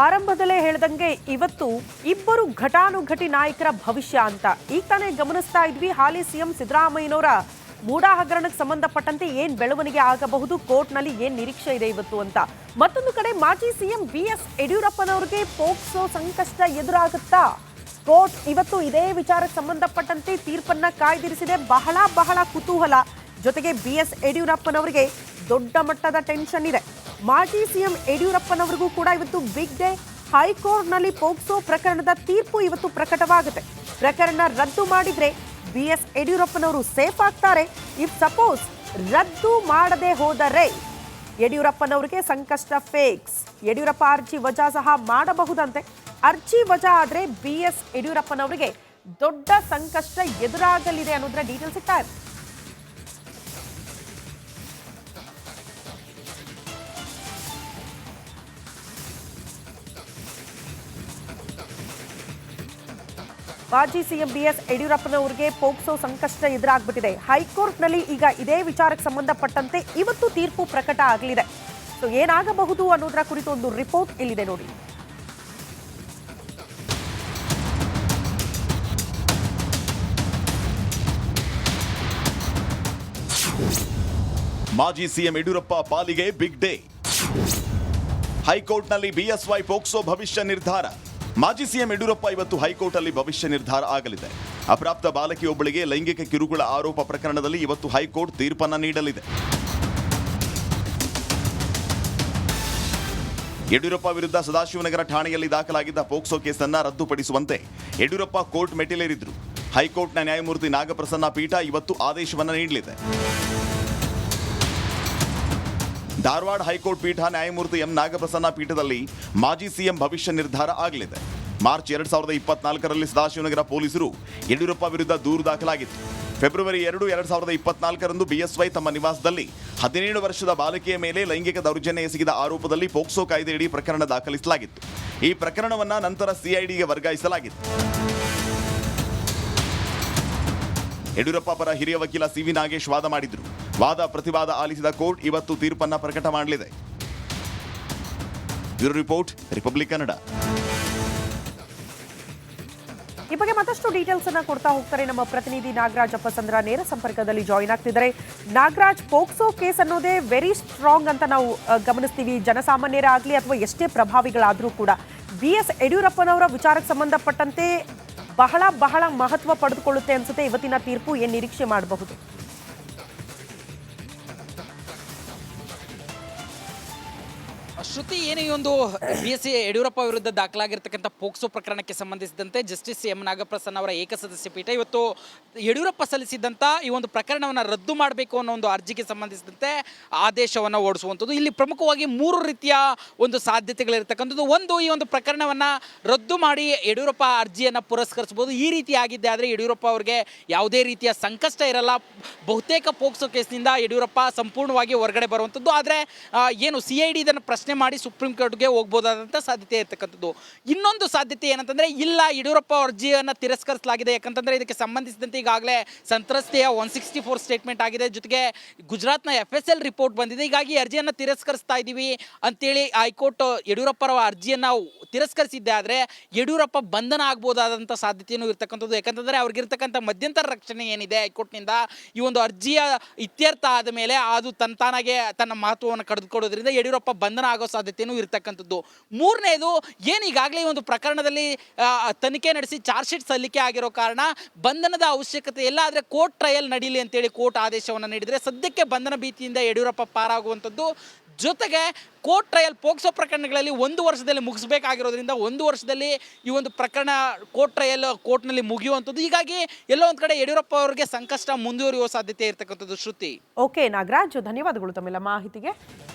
ಆರಂಭದಲ್ಲೇ ಹೇಳ್ದಂಗೆ ಇವತ್ತು ಇಬ್ಬರು ಘಟಾನುಘಟಿ ನಾಯಕರ ಭವಿಷ್ಯ ಅಂತ ಈಗ ತಾನೇ ಗಮನಿಸ್ತಾ ಇದ್ವಿ. ಹಾಲಿ ಸಿಎಂ ಸಿದ್ದರಾಮಯ್ಯನವರ ಮೂಡಾ ಹಗರಣಕ್ಕೆ ಸಂಬಂಧಪಟ್ಟಂತೆ ಏನ್ ಬೆಳವಣಿಗೆ ಆಗಬಹುದು, ಕೋರ್ಟ್ನಲ್ಲಿ ಏನ್ ನಿರೀಕ್ಷೆ ಇದೆ ಇವತ್ತು ಅಂತ. ಮತ್ತೊಂದು ಕಡೆ ಮಾಜಿ ಸಿಎಂ ಬಿಎಸ್ ಯಡಿಯೂರಪ್ಪನವರಿಗೆ ಪೋಕ್ಸೋ ಸಂಕಷ್ಟ ಎದುರಾಗುತ್ತಾ? ಕೋರ್ಟ್ ಇವತ್ತು ಇದೇ ವಿಚಾರಕ್ಕೆ ಸಂಬಂಧಪಟ್ಟಂತೆ ತೀರ್ಪನ್ನ ಕಾಯ್ದಿರಿಸಿದೆ. ಬಹಳ ಕುತೂಹಲ. ಜೊತೆಗೆ ಬಿಎಸ್ ಯಡಿಯೂರಪ್ಪನವರಿಗೆ ದೊಡ್ಡ ಮಟ್ಟದ ಟೆನ್ಷನ್ ಇದೆ. ಮಾಜಿ ಸಿಎಂ ಯಡಿಯೂರಪ್ಪನವರಿಗೂ ಕೂಡ ಇವತ್ತು ಬಿಗ್ ಡೇ. ಹೈಕೋರ್ಟ್ನಲ್ಲಿ ಪೋಕ್ಸೋ ಪ್ರಕರಣದ ತೀರ್ಪು ಇವತ್ತು ಪ್ರಕಟವಾಗುತ್ತೆ. ಪ್ರಕರಣ ರದ್ದು ಮಾಡಿದ್ರೆ ಬಿಎಸ್ ಯಡಿಯೂರಪ್ಪನವರು ಸೇಫ್ ಆಗ್ತಾರೆ. ಇಫ್ ಸಪೋಸ್ ರದ್ದು ಮಾಡದೆ ಹೋದರೆ ಯಡಿಯೂರಪ್ಪನವರಿಗೆ ಸಂಕಷ್ಟ ಫೇಕ್ಸ್. ಯಡಿಯೂರಪ್ಪ ಅರ್ಜಿ ವಜಾ ಸಹ ಮಾಡಬಹುದಂತೆ. ಅರ್ಜಿ ವಜಾ ಆದ್ರೆ ಬಿಎಸ್ ಯಡಿಯೂರಪ್ಪನವರಿಗೆ ದೊಡ್ಡ ಸಂಕಷ್ಟ ಎದುರಾಗಲಿದೆ ಅನ್ನೋದ್ರ ಡೀಟೇಲ್ಸ್ ಸಿಗ್ತಾ ಇದೆ. ಮಾಜಿ ಸಿಎಂ ಬಿಎಸ್ ಯಡಿಯೂರಪ್ಪನವರಿಗೆ ಪೋಕ್ಸೋ ಸಂಕಷ್ಟ ಎದುರಾಗ್ಬಿಟ್ಟಿದೆ. ಹೈಕೋರ್ಟ್ನಲ್ಲಿ ಈಗ ಇದೇ ವಿಚಾರಕ್ಕೆ ಸಂಬಂಧಪಟ್ಟಂತೆ ಇವತ್ತು ತೀರ್ಪು ಪ್ರಕಟ ಆಗಲಿದೆ. ಸೊ ಏನಾಗಬಹುದು ಅನ್ನೋದರ ಕುರಿತು ಒಂದು ರಿಪೋರ್ಟ್ ಇಲ್ಲಿದೆ ನೋಡಿ. ಮಾಜಿ ಸಿಎಂ ಯಡಿಯೂರಪ್ಪ ಪಾಲಿಗೆ ಬಿಗ್ ಡೇ. ಹೈಕೋರ್ಟ್ನಲ್ಲಿ ಬಿಎಸ್ವೈ ಪೋಕ್ಸೋ ಭವಿಷ್ಯ ನಿರ್ಧಾರ. ಮಾಜಿ ಸಿಎಂ ಯಡಿಯೂರಪ್ಪ ಇವತ್ತು ಹೈಕೋರ್ಟ್ ಅಲ್ಲಿ ಭವಿಷ್ಯ ನಿರ್ಧಾರ ಆಗಲಿದೆ. ಅಪ್ರಾಪ್ತ ಬಾಲಕಿಯೊಬ್ಬಳಿಗೆ ಲೈಂಗಿಕ ಕಿರುಕುಳ ಆರೋಪ ಪ್ರಕರಣದಲ್ಲಿ ಇವತ್ತು ಹೈಕೋರ್ಟ್ ತೀರ್ಪನ್ನು ನೀಡಲಿದೆ. ಯಡಿಯೂರಪ್ಪ ವಿರುದ್ಧ ಸದಾಶಿವನಗರ ಠಾಣೆಯಲ್ಲಿ ದಾಖಲಾಗಿದ್ದ ಪೋಕ್ಸೋ ಕೇಸನ್ನು ರದ್ದುಪಡಿಸುವಂತೆ ಯಡಿಯೂರಪ್ಪ ಕೋರ್ಟ್ ಮೆಟ್ಟಿಲೇರಿದ್ರು. ಹೈಕೋರ್ಟ್ನ ನ್ಯಾಯಮೂರ್ತಿ ನಾಗಪ್ರಸನ್ನ ಪೀಠ ಇವತ್ತು ಆದೇಶವನ್ನು ನೀಡಲಿದೆ. ಧಾರವಾಡ ಹೈಕೋರ್ಟ್ ಪೀಠ ನ್ಯಾಯಮೂರ್ತಿ ಎಂ ನಾಗಪ್ರಸನ್ನ ಪೀಠದಲ್ಲಿ ಮಾಜಿ ಸಿಎಂ ಭವಿಷ್ಯ ನಿರ್ಧಾರ ಆಗಲಿದೆ. ಮಾರ್ಚ್ 2024ರಲ್ಲಿ ಸದಾಶಿವನಗರ ಪೊಲೀಸರು ಯಡಿಯೂರಪ್ಪ ವಿರುದ್ಧ ದೂರು ದಾಖಲಾಗಿತ್ತು. ಫೆಬ್ರವರಿ 2, 2024ರಂದು ಬಿಎಸ್ವೈ ತಮ್ಮ ನಿವಾಸದಲ್ಲಿ 17 ವರ್ಷದ ಬಾಲಕಿಯ ಮೇಲೆ ಲೈಂಗಿಕ ದೌರ್ಜನ್ಯ ಎಸಗಿದ ಆರೋಪದಲ್ಲಿ ಪೋಕ್ಸೋ ಕಾಯ್ದೆಯಡಿ ಪ್ರಕರಣ ದಾಖಲಿಸಲಾಗಿತ್ತು. ಈ ಪ್ರಕರಣವನ್ನು ನಂತರ ಸಿಐಡಿಗೆ ವರ್ಗಾಯಿಸಲಾಗಿತ್ತು. ಯಡಿಯೂರಪ್ಪ ಪರ ಹಿರಿಯ ವಕೀಲ ಸಿವಿ ನಾಗೇಶ್ ವಾದ ಮಾಡಿದ್ರು. ವಾದ ಪ್ರತಿವಾದ ಆಲಿಸಿದ ಕೋರ್ಟ್ ಇವತ್ತು ತೀರ್ಪನ್ನ ಪ್ರಕಟ ಮಾಡಲಿದೆ. Bureau report, republic Kannada. ಈ ಬಗ್ಗೆ ಮತ್ತಷ್ಟು ಡೀಟೇಲ್ಸ್ ಅನ್ನ ಕೊಡ್ತಾ ಹೋಗ್ತಾರೆ ನಮ್ಮ ಪ್ರತಿನಿಧಿ ನಾಗರಾಜ್ ಅಪ್ಪಸಂದ್ರ ನೇರ ಸಂಪರ್ಕದಲ್ಲಿ ಜಾಯಿನ್ ಆಗ್ತಿದ್ದಾರೆ. ನಾಗರಾಜ್, ಪೋಕ್ಸೋ ಕೇಸ್ ಅನ್ನೋದೇ ವೆರಿ ಸ್ಟ್ರಾಂಗ್ ಅಂತ ನಾವು ಗಮನಿಸ್ತೀವಿ. ಜನಸಾಮಾನ್ಯರಾಗ್ಲಿ ಅಥವಾ ಎಷ್ಟೇ ಪ್ರಭಾವಿಗಳಾದ್ರೂ ಕೂಡ ಬಿಎಸ್ ಯಡಿಯೂರಪ್ಪನವರ ವಿಚಾರಕ್ಕೆ ಸಂಬಂಧಪಟ್ಟಂತೆ ಬಹಳ ಮಹತ್ವ ಪಡೆದುಕೊಳ್ಳುತ್ತೆ ಅನ್ಸುತ್ತೆ ಇವತ್ತಿನ ತೀರ್ಪು. ಏನ್ ನಿರೀಕ್ಷೆ ಮಾಡಬಹುದು? ಶ್ರುತಿ, ಏನು ಈ ಒಂದು ಬಿಎಸ್ ಯಡಿಯೂರಪ್ಪ ವಿರುದ್ಧ ದಾಖಲಾಗಿರ್ತಕ್ಕಂಥ ಪೋಕ್ಸೋ ಪ್ರಕರಣಕ್ಕೆ ಸಂಬಂಧಿಸಿದಂತೆ ಜಸ್ಟಿಸ್ ಎಂ ನಾಗಪ್ರಸನ್ನ ಅವರ ಏಕಸದಸ್ಯ ಪೀಠ ಇವತ್ತು ಯಡಿಯೂರಪ್ಪ ಸಲ್ಲಿಸಿದಂಥ ಈ ಒಂದು ಪ್ರಕರಣವನ್ನು ರದ್ದು ಮಾಡಬೇಕು ಅನ್ನೋ ಒಂದು ಅರ್ಜಿಗೆ ಸಂಬಂಧಿಸಿದಂತೆ ಆದೇಶವನ್ನು ಹೊರಡಿಸುವಂಥದ್ದು. ಇಲ್ಲಿ ಪ್ರಮುಖವಾಗಿ 3 ರೀತಿಯ ಒಂದು ಸಾಧ್ಯತೆಗಳಿರ್ತಕ್ಕಂಥದ್ದು. ಒಂದು, ಈ ಒಂದು ಪ್ರಕರಣವನ್ನು ರದ್ದು ಮಾಡಿ ಯಡಿಯೂರಪ್ಪ ಅರ್ಜಿಯನ್ನು ಪುರಸ್ಕರಿಸಬಹುದು. ಈ ರೀತಿ ಆಗಿದ್ದೆ ಆದರೆ ಯಡಿಯೂರಪ್ಪ ಅವರಿಗೆ ಯಾವುದೇ ರೀತಿಯ ಸಂಕಷ್ಟ ಇರಲ್ಲ. ಬಹುತೇಕ ಪೋಕ್ಸೋ ಕೇಸ್ನಿಂದ ಯಡಿಯೂರಪ್ಪ ಸಂಪೂರ್ಣವಾಗಿ ಹೊರಗಡೆ ಬರುವಂಥದ್ದು. ಆದರೆ ಏನು ಸಿಐಡಿ ಇದನ್ನು ಪ್ರಶ್ನೆ ಮಾಡಿ ಸುಪ್ರೀಂ ಕೋರ್ಟ್ಗೆ ಹೋಗ್ಬೋದಾದಂಥ ಸಾಧ್ಯತೆ ಇರ್ತಕ್ಕಂಥದ್ದು. ಇನ್ನೊಂದು ಸಾಧ್ಯತೆ ಏನಂತಂದರೆ, ಇಲ್ಲ, ಯಡಿಯೂರಪ್ಪ ಅರ್ಜಿಯನ್ನು ತಿರಸ್ಕರಿಸಲಾಗಿದೆ. ಯಾಕಂತಂದರೆ ಇದಕ್ಕೆ ಸಂಬಂಧಿಸಿದಂತೆ ಈಗಾಗಲೇ ಸಂತ್ರಸ್ತೆಯ 164 ಸ್ಟೇಟ್ಮೆಂಟ್ ಆಗಿದೆ. ಜೊತೆಗೆ ಗುಜರಾತ್ನ FSL ರಿಪೋರ್ಟ್ ಬಂದಿದೆ. ಹೀಗಾಗಿ ಅರ್ಜಿಯನ್ನು ತಿರಸ್ಕರಿಸ್ತಾ ಇದ್ದೀವಿ ಅಂತೇಳಿ ಹೈಕೋರ್ಟ್ ಯಡಿಯೂರಪ್ಪರ ಅರ್ಜಿಯನ್ನು ತಿರಸ್ಕರಿಸಿದ್ದೆ ಆದರೆ ಯಡಿಯೂರಪ್ಪ ಬಂಧನ ಆಗ್ಬೋದಾದಂಥ ಸಾಧ್ಯತೆಯೂ ಇರ್ತಕ್ಕಂಥದ್ದು. ಯಾಕಂತಂದರೆ ಅವ್ರಿಗಿರ್ತಕ್ಕಂಥ ಮಧ್ಯಂತರ ರಕ್ಷಣೆ ಏನಿದೆ ಹೈಕೋರ್ಟ್ನಿಂದ, ಈ ಒಂದು ಅರ್ಜಿಯ ಇತ್ಯರ್ಥ ಆದ ಮೇಲೆ ಅದು ತಾನಾಗೆ ತನ್ನ ಮಹತ್ವವನ್ನು ಕಳೆದುಕೊಳ್ಳೋದ್ರಿಂದ ಯಡಿಯೂರಪ್ಪ ಬಂಧನ ಆಗೋ ಸಾಧ್ಯತೆಯೂ ಇರತಕ್ಕಂಥದ್ದು. ಮೂರನೇದು, ಏನು ಈಗಾಗಲೇ ಒಂದು ಪ್ರಕರಣದಲ್ಲಿ ತನಿಖೆ ನಡೆಸಿ ಚಾರ್ಜ್ ಶೀಟ್ ಸಲ್ಲಿಕೆ ಆಗಿರೋ ಕಾರಣ ಬಂಧನದ ಅವಶ್ಯಕತೆ ಇಲ್ಲ, ಆದರೆ ಕೋರ್ಟ್ ಟ್ರಯಲ್ ನಡೀಲಿ ಅಂತೇಳಿ ಕೋರ್ಟ್ ಆದೇಶವನ್ನು ನೀಡಿದರೆ ಸದ್ಯಕ್ಕೆ ಬಂಧನ ಭೀತಿಯಿಂದ ಯಡಿಯೂರಪ್ಪ ಪಾರಾಗುವಂಥದ್ದು. ಜೊತೆಗೆ ಕೋರ್ಟ್ ಟ್ರಯಲ್ ಪೋಕ್ಸೋ ಪ್ರಕರಣಗಳಲ್ಲಿ 1 ವರ್ಷದಲ್ಲಿ ಮುಗಿಸಬೇಕಾಗಿರೋದ್ರಿಂದ 1 ವರ್ಷದಲ್ಲಿ ಈ ಒಂದು ಪ್ರಕರಣ ಕೋರ್ಟ್ ಟ್ರಯಲ್ ಕೋರ್ಟ್ನಲ್ಲಿ ಮುಗಿಯುವಂಥದ್ದು. ಹೀಗಾಗಿ ಎಲ್ಲೋ ಒಂದು ಕಡೆ ಯಡಿಯೂರಪ್ಪ ಅವರಿಗೆ ಸಂಕಷ್ಟ ಮುಂದುವರಿಯುವ ಸಾಧ್ಯತೆ ಇರತಕ್ಕಂಥದ್ದು. ಶ್ರುತಿ. ಓಕೆ ನಾಗರಾಜ್, ಧನ್ಯವಾದಗಳು ತಮ್ಮೆಲ್ಲ ಮಾಹಿತಿಗೆ.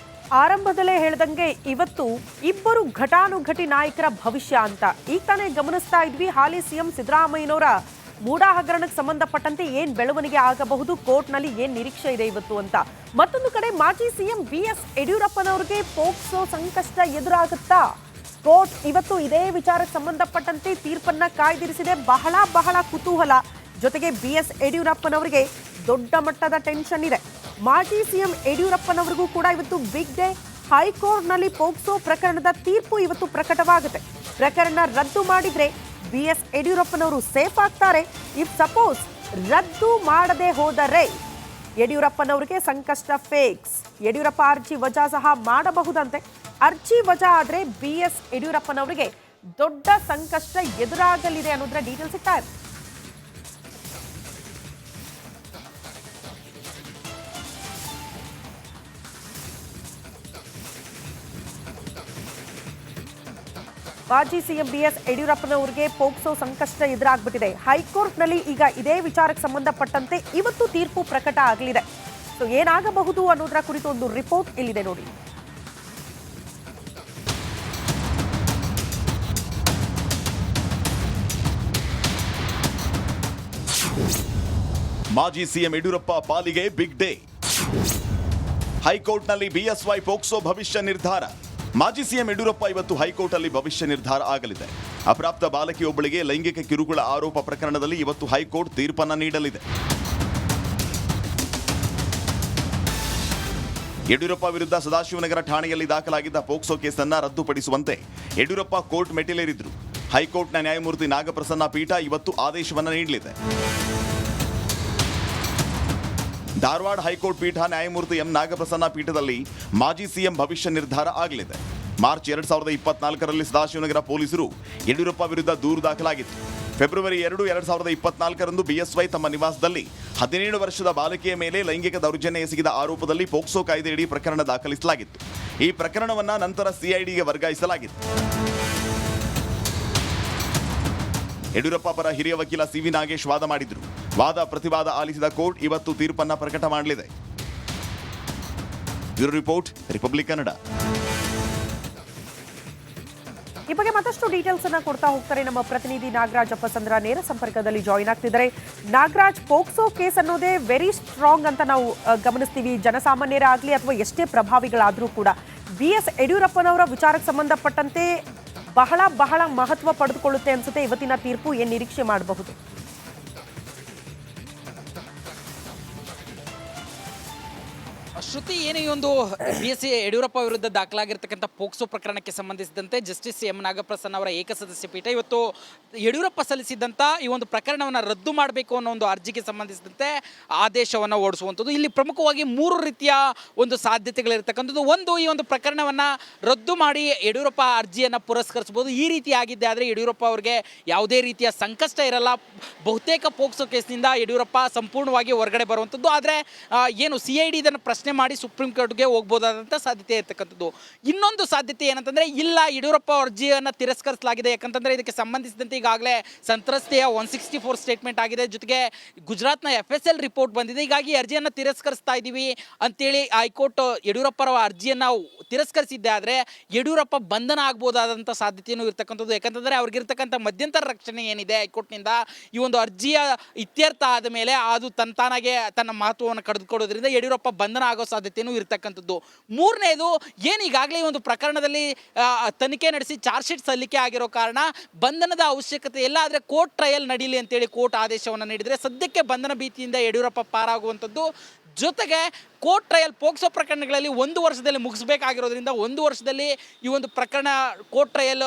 ಆರಂಭದಲ್ಲೇ ಹೇಳ್ದಂಗೆ ಇವತ್ತು ಇಬ್ಬರು ಘಟಾನುಘಟಿ ನಾಯಕರ ಭವಿಷ್ಯ ಅಂತ ಈಗ ತಾನೇ ಗಮನಿಸ್ತಾ ಇದ್ವಿ. ಹಾಲಿ ಸಿಎಂ ಸಿದ್ದರಾಮಯ್ಯನವರ ಮೂಡಾ ಹಗರಣಕ್ಕೆ ಸಂಬಂಧಪಟ್ಟಂತೆ ಏನ್ ಬೆಳವಣಿಗೆ ಆಗಬಹುದು, ಕೋರ್ಟ್ನಲ್ಲಿ ಏನ್ ನಿರೀಕ್ಷೆ ಇದೆ ಇವತ್ತು ಅಂತ. ಮತ್ತೊಂದು ಕಡೆ ಮಾಜಿ ಸಿಎಂ ಬಿಎಸ್ ಯಡಿಯೂರಪ್ಪನವರಿಗೆ ಪೋಕ್ಸೋ ಸಂಕಷ್ಟ ಎದುರಾಗುತ್ತಾ? ಕೋರ್ಟ್ ಇವತ್ತು ಇದೇ ವಿಚಾರಕ್ಕೆ ಸಂಬಂಧಪಟ್ಟಂತೆ ತೀರ್ಪನ್ನ ಕಾಯ್ದಿರಿಸಿದೆ. ಬಹಳ ಕುತೂಹಲ. ಜೊತೆಗೆ ಬಿಎಸ್ ಯಡಿಯೂರಪ್ಪನವರಿಗೆ ದೊಡ್ಡ ಮಟ್ಟದ ಟೆನ್ಷನ್ ಇದೆ. ಮಾಜಿ ಸಿಎಂ ಯಡಿಯೂರಪ್ಪನವರಿಗೂ ಕೂಡ ಇವತ್ತು ಬಿಗ್ ಡೇ. ಹೈಕೋರ್ಟ್ನಲ್ಲಿ ಪೋಕ್ಸೋ ಪ್ರಕರಣದ ತೀರ್ಪು ಇವತ್ತು ಪ್ರಕಟವಾಗುತ್ತೆ. ಪ್ರಕರಣ ರದ್ದು ಮಾಡಿದ್ರೆ BS ಯಡಿಯೂರಪ್ಪನವರು ಸೇಫ್ ಆಗ್ತಾರೆ. ಇಫ್ ಸಪೋಸ್ ರದ್ದು ಮಾಡದೆ ಹೋದರೆ ಯಡಿಯೂರಪ್ಪನವರಿಗೆ ಸಂಕಷ್ಟ ಫೇಕ್ಸ್. ಯಡಿಯೂರಪ್ಪ ಅರ್ಜಿ ವಜಾ ಸಹ ಮಾಡಬಹುದಂತೆ. ಅರ್ಜಿ ವಜಾ ಆದ್ರೆ BS ಯಡಿಯೂರಪ್ಪನವರಿಗೆ ದೊಡ್ಡ ಸಂಕಷ್ಟ ಎದುರಾಗಲಿದೆ ಅನ್ನೋದ್ರ ಡೀಟೇಲ್ಸ್ ಸಿಗ್ತಾ ಇದೆ. ಮಾಜಿ ಸಿಎಂ BS ಯಡಿಯೂರಪ್ಪನವರಿಗೆ ಪೋಕ್ಸೋ ಸಂಕಷ್ಟ ಎದುರಾಗ್ಬಿಟ್ಟಿದೆ. ಹೈಕೋರ್ಟ್ನಲ್ಲಿ ಈಗ ಇದೇ ವಿಚಾರಕ್ಕೆ ಸಂಬಂಧಪಟ್ಟಂತೆ ಇವತ್ತು ತೀರ್ಪು ಪ್ರಕಟ ಆಗಲಿದೆ. ಸೊ ಏನಾಗಬಹುದು ಅನ್ನೋದರ ಕುರಿತು ಒಂದು ರಿಪೋರ್ಟ್ ಇಲ್ಲಿದೆ ನೋಡಿ. ಮಾಜಿ ಸಿಎಂ ಯಡಿಯೂರಪ್ಪ ಪಾಲಿಗೆ ಬಿಗ್ ಡೇ. ಹೈಕೋರ್ಟ್ನಲ್ಲಿ BSY ಪೋಕ್ಸೋ ಭವಿಷ್ಯ ನಿರ್ಧಾರ. ಮಾಜಿ ಸಿಎಂ ಯಡಿಯೂರಪ್ಪ ಇವತ್ತು ಹೈಕೋರ್ಟ್ನಲ್ಲಿ ಭವಿಷ್ಯ ನಿರ್ಧಾರ ಆಗಲಿದೆ. ಅಪ್ರಾಪ್ತ ಬಾಲಕಿಯೊಬ್ಬಳಿಗೆ ಲೈಂಗಿಕ ಕಿರುಕುಳ ಆರೋಪ ಪ್ರಕರಣದಲ್ಲಿ ಇವತ್ತು ಹೈಕೋರ್ಟ್ ತೀರ್ಪನ್ನು ನೀಡಲಿದೆ. ಯಡಿಯೂರಪ್ಪ ವಿರುದ್ಧ ಸದಾಶಿವನಗರ ಠಾಣೆಯಲ್ಲಿ ದಾಖಲಾಗಿದ್ದ ಪೋಕ್ಸೋ ಕೇಸನ್ನು ರದ್ದುಪಡಿಸುವಂತೆ ಯಡಿಯೂರಪ್ಪ ಕೋರ್ಟ್ ಮೆಟ್ಟಿಲೇರಿದ್ರು. ಹೈಕೋರ್ಟ್ನ ನ್ಯಾಯಮೂರ್ತಿ ನಾಗಪ್ರಸನ್ನ ಪೀಠ ಇವತ್ತು ಆದೇಶವನ್ನು ನೀಡಲಿದೆ. ಧಾರವಾಡ ಹೈಕೋರ್ಟ್ ಪೀಠ ನ್ಯಾಯಮೂರ್ತಿ ನಾಗಪ್ರಸನ್ನ ಪೀಠದಲ್ಲಿ ಮಾಜಿ ಸಿಎಂ ಭವಿಷ್ಯ ನಿರ್ಧಾರ ಆಗಲಿದೆ. ಮಾರ್ಚ್ 2024ರಲ್ಲಿ ಸದಾಶಿವನಗರ ಪೊಲೀಸರು ಯಡಿಯೂರಪ್ಪ ವಿರುದ್ಧ ದೂರು ದಾಖಲಾಗಿತ್ತು. ಫೆಬ್ರವರಿ 2, 2024ರಂದು BSY ತಮ್ಮ ನಿವಾಸದಲ್ಲಿ 17 ವರ್ಷದ ಬಾಲಕಿಯ ಮೇಲೆ ಲೈಂಗಿಕ ದೌರ್ಜನ್ಯ ಎಸಗಿದ ಆರೋಪದಲ್ಲಿ ಪೋಕ್ಸೋ ಕಾಯ್ದೆಯಡಿ ಪ್ರಕರಣ ದಾಖಲಿಸಲಾಗಿತ್ತು. ಈ ಪ್ರಕರಣವನ್ನು ನಂತರ CIDಗೆ ವರ್ಗಾಯಿಸಲಾಗಿತ್ತು. ಯಡಿಯೂರಪ್ಪ ಪರ ಹಿರಿಯ ವಕೀಲ CV ನಾಗೇಶ್ ವಾದ ಮಾಡಿದ್ರು. ವಾದ ಪ್ರತಿವಾದ ಆಲಿಸಿದ ಕೋರ್ಟ್ ಇವತ್ತು ತೀರ್ಪನ್ನ ಪ್ರಕಟ ಮಾಡಲಿದೆ. Bureau report, republic Kannada. ಈ ಬಗ್ಗೆ ಮತ್ತಷ್ಟು ಡೀಟೇಲ್ಸ್ ಅನ್ನ ಕೊಡ್ತಾ ಹೋಗ್ತಾರೆ ನಮ್ಮ ಪ್ರತಿನಿಧಿ ನಾಗರಾಜ್ ಅಪ್ಪಸಂದ್ರ ನೇರ ಸಂಪರ್ಕದಲ್ಲಿ ಜಾಯಿನ್ ಆಗ್ತಿದ್ದಾರೆ. ನಾಗರಾಜ್, ಪೋಕ್ಸೋ ಕೇಸ್ ಅನ್ನೋದೇ ವೆರಿ ಸ್ಟ್ರಾಂಗ್ ಅಂತ ನಾವು ಗಮನಿಸ್ತೀವಿ. ಜನಸಾಮಾನ್ಯರಾಗ್ಲಿ ಅಥವಾ ಎಷ್ಟೇ ಪ್ರಭಾವಿಗಳಾದ್ರೂ ಕೂಡ BS ಯಡಿಯೂರಪ್ಪನವರ ವಿಚಾರಕ್ಕೆ ಸಂಬಂಧಪಟ್ಟಂತೆ ಬಹಳ ಮಹತ್ವ ಪಡೆದುಕೊಳ್ಳುತ್ತೆ ಅನ್ಸುತ್ತೆ ಇವತ್ತಿನ ತೀರ್ಪು. ಏನ್ ನಿರೀಕ್ಷೆ ಮಾಡಬಹುದು? ಶ್ರುತಿ, ಏನು ಈ ಒಂದು BS ಯಡಿಯೂರಪ್ಪ ವಿರುದ್ಧ ದಾಖಲಾಗಿರ್ತಕ್ಕಂಥ ಪೋಕ್ಸೋ ಪ್ರಕರಣಕ್ಕೆ ಸಂಬಂಧಿಸಿದಂತೆ ಜಸ್ಟಿಸ್ ನಾಗಪ್ರಸನ್ನ ಅವರ ಏಕಸದಸ್ಯ ಪೀಠ ಇವತ್ತು ಯಡಿಯೂರಪ್ಪ ಸಲ್ಲಿಸಿದಂಥ ಈ ಒಂದು ಪ್ರಕರಣವನ್ನು ರದ್ದು ಮಾಡಬೇಕು ಅನ್ನೋ ಒಂದು ಅರ್ಜಿಗೆ ಸಂಬಂಧಿಸಿದಂತೆ ಆದೇಶವನ್ನು ಹೊರಡಿಸುವಂಥದ್ದು. ಇಲ್ಲಿ ಪ್ರಮುಖವಾಗಿ 3 ರೀತಿಯ ಒಂದು ಸಾಧ್ಯತೆಗಳಿರ್ತಕ್ಕಂಥದ್ದು. ಒಂದು, ಈ ಒಂದು ಪ್ರಕರಣವನ್ನು ರದ್ದು ಮಾಡಿ ಯಡಿಯೂರಪ್ಪ ಅರ್ಜಿಯನ್ನು ಪುರಸ್ಕರಿಸಬಹುದು. ಈ ರೀತಿ ಆಗಿದ್ದೆ ಆದರೆ ಯಡಿಯೂರಪ್ಪ ಅವರಿಗೆ ಯಾವುದೇ ರೀತಿಯ ಸಂಕಷ್ಟ ಇರಲ್ಲ. ಬಹುತೇಕ ಪೋಕ್ಸೋ ಕೇಸ್ನಿಂದ ಯಡಿಯೂರಪ್ಪ ಸಂಪೂರ್ಣವಾಗಿ ಹೊರಗಡೆ ಬರುವಂಥದ್ದು. ಆದರೆ ಏನು CID ಇದನ್ನು ಪ್ರಶ್ನೆ ಮಾಡಿ ಸುಪ್ರೀಂ ಕೋರ್ಟ್ಗೆ ಹೋಗ್ಬೋದಾದಂಥ ಸಾಧ್ಯತೆ ಇರ್ತಕ್ಕಂಥದ್ದು. ಇನ್ನೊಂದು ಸಾಧ್ಯತೆ ಏನಂತಂದ್ರೆ, ಇಲ್ಲ, ಯಡಿಯೂರಪ್ಪ ಅರ್ಜಿಯನ್ನು ತಿರಸ್ಕರಿಸಲಾಗಿದೆ. ಯಾಕಂತಂದ್ರೆ ಇದಕ್ಕೆ ಸಂಬಂಧಿಸಿದಂತೆ ಈಗಾಗಲೇ ಸಂತ್ರಸ್ತೆಯ 164 ಸ್ಟೇಟ್ಮೆಂಟ್ ಆಗಿದೆ. ಜೊತೆಗೆ ಗುಜರಾತ್ನ FSL ರಿಪೋರ್ಟ್ ಬಂದಿದೆ. ಹೀಗಾಗಿ ಅರ್ಜಿಯನ್ನು ತಿರಸ್ಕರಿಸ್ತಾ ಇದ್ದೀವಿ ಅಂತೇಳಿ ಹೈಕೋರ್ಟ್ ಯಡಿಯೂರಪ್ಪರ ಅರ್ಜಿಯನ್ನು ತಿರಸ್ಕರಿಸಿದ್ದೆ ಆದರೆ ಯಡಿಯೂರಪ್ಪ ಬಂಧನ ಆಗ್ಬೋದಾದಂಥ ಸಾಧ್ಯತೆಯೂ ಇರ್ತಕ್ಕಂಥದ್ದು. ಯಾಕಂತಂದ್ರೆ ಅವ್ರಿಗಿರ್ತಕ್ಕಂಥ ಮಧ್ಯಂತರ ರಕ್ಷಣೆ ಏನಿದೆ ಹೈಕೋರ್ಟ್ನಿಂದ, ಈ ಒಂದು ಅರ್ಜಿಯ ಇತ್ಯರ್ಥ ಆದ ಮೇಲೆ ಅದು ತಾನಾಗೆ ತನ್ನ ಮಹತ್ವವನ್ನು ಕಳೆದುಕೊಳ್ಳೋದ್ರಿಂದ ಯಡಿಯೂರಪ್ಪ ಬಂಧನ ಆಗೋ ಸಾಧ್ಯತೆಯೂ ಇರ್ತಕ್ಕಂಥದ್ದು. ಮೂರನೇದು, ಏನು ಈಗಾಗಲೇ ಈ ಒಂದು ಪ್ರಕರಣದಲ್ಲಿ ತನಿಖೆ ನಡೆಸಿ ಚಾರ್ಜ್ ಶೀಟ್ ಸಲ್ಲಿಕೆ ಆಗಿರೋ ಕಾರಣ ಬಂಧನದ ಅವಶ್ಯಕತೆ ಇಲ್ಲ, ಆದರೆ ಕೋರ್ಟ್ ಟ್ರಯಲ್ ನಡೀಲಿ ಅಂತೇಳಿ ಕೋರ್ಟ್ ಆದೇಶವನ್ನು ನೀಡಿದರೆ ಸದ್ಯಕ್ಕೆ ಬಂಧನ ಭೀತಿಯಿಂದ ಯಡಿಯೂರಪ್ಪ ಪಾರಾಗುವಂಥದ್ದು. ಜೊತೆಗೆ ಕೋರ್ಟ್ ಟ್ರಯಲ್ ಪೋಕ್ಸೋ ಪ್ರಕರಣಗಳಲ್ಲಿ 1 ವರ್ಷದಲ್ಲಿ ಮುಗಿಸಬೇಕಾಗಿರೋದ್ರಿಂದ 1 ವರ್ಷದಲ್ಲಿ ಈ ಒಂದು ಪ್ರಕರಣ ಕೋರ್ಟ್ ಟ್ರಯಲ್